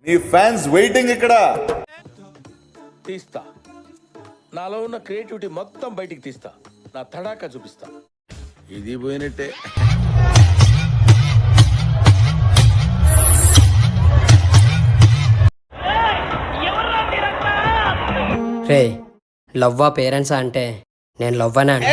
నీ fans waiting ఇక్కడ. తీస్తా, నాలో ఉన్న క్రియేటివిటీ మొత్తం బయటికి తీస్తా, నా తడాకా చూపిస్తా. ఇది పోయినట్టే. రే లవ్వా పేరెంట్సా అంటే నేను లవ్వనా అంటే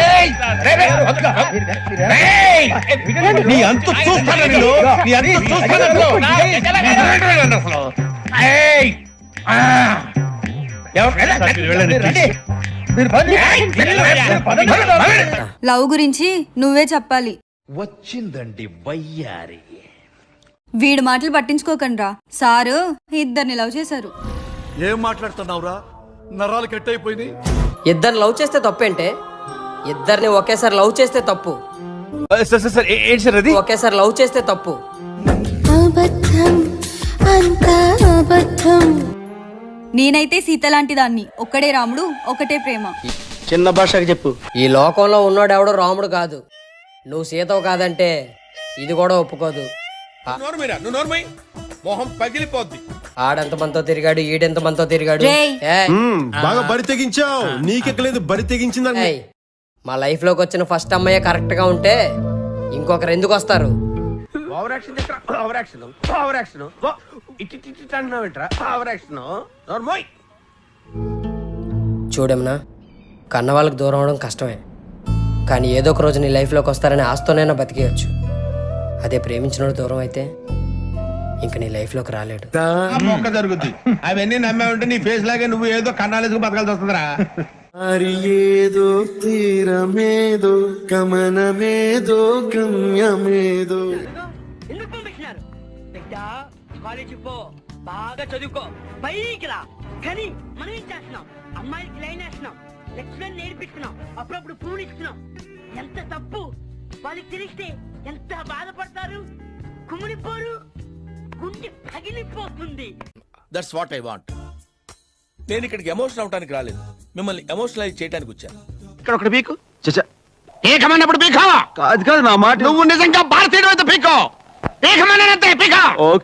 లవ్ గురించి నువ్వే చెప్పాలి. వచ్చిందండి వయ్యారి. వీడి మాటలు పట్టించుకోకండ్రా, సారు ఇద్దరిని లవ్ చేశారు. ఏం మాట్లాడుతున్నావురా? నరాలు కట్ అయిపోయింది. ఇద్దరిని లవ్ చేస్తే తప్పేంటే? ఇద్దరిని ఒకేసారి లవ్ చేస్తే తప్పు. ఒకేసారి లవ్ చేస్తే తప్పు. నేనైతే సీత లాంటి దాన్ని, ఒక్కడే రాముడు ఒకటే ప్రేమ. చిన్న భాషకి చెప్పు. ఈ లోకంలో ఉన్నాడు ఎవడో రాముడు కాదు. నువ్వు సీతవు కాదంటే ఇది కూడా ఒప్పుకోదు. మొహం పగిలిపోద్ది. ఆడెంత మనతో తిరిగాడు, ఈడెంత మనతో తిరిగాడు. రేయ్. బాగా బరి తెగించావు. నీకెక్కలేదు, బరి తెగించిందని. ఏయ్, మా లైఫ్ లోకి వచ్చిన ఫస్ట్ అమ్మాయి కరెక్ట్ గా ఉంటే ఇంకొకరు ఎందుకు వస్తారు? చూడమ్మా, కన్న వాళ్ళకి దూరం అవడం కష్టమే, కానీ ఏదో ఒక రోజు నీ లైఫ్లోకి వస్తారని ఆస్తోనైనా బతికేయచ్చు. అదే ప్రేమించినోడు దూరం అయితే ఇంక నీ లైఫ్లోకి రాలేడు. జరుగుద్ది. అవన్నీ నమ్మే ఉంటే నీ ఫేస్ లాగే నువ్వు ఏదో కన్నాలేసుకు బతకాల్సి వస్తుందిరా. ఏదో తీరమేదో గమనమేదో గమ్యమేదో. ఎందుకు పంపిస్తున్నారు? బిడ్డ కాలేజీ పో, బాగా చదువుకో, పైకి రా. కానీ మనం ఏం చేస్తున్నాం? అమ్మాయిలకి లైన్ వేస్తున్నాం, లెక్చరర్ నేర్పిస్తున్నాం, అప్పుడప్పుడు పూలు ఇస్తున్నాం. ఎంత తప్పు! వాళ్ళకి తెలిస్తే ఎంత బాధపడతారు, కుమిడిపోరు, గుండె పగిలిపోతుంది. That's what I want. నేను ఇక్కడికి ఎమోషన్ అవడానికి రాలేదు, మిమ్మల్ని ఎమోషనలైజ్ చేయడానికి వచ్చాను. ఇక్కడ ఒకటి పీకు. ఏకమన్నప్పుడు పీకావా? కాదు కాదు, నా మాట. నువ్వు నిజంగా భారతీయుడు అయితే పీకో. ఏకమన్నంతే పీకా.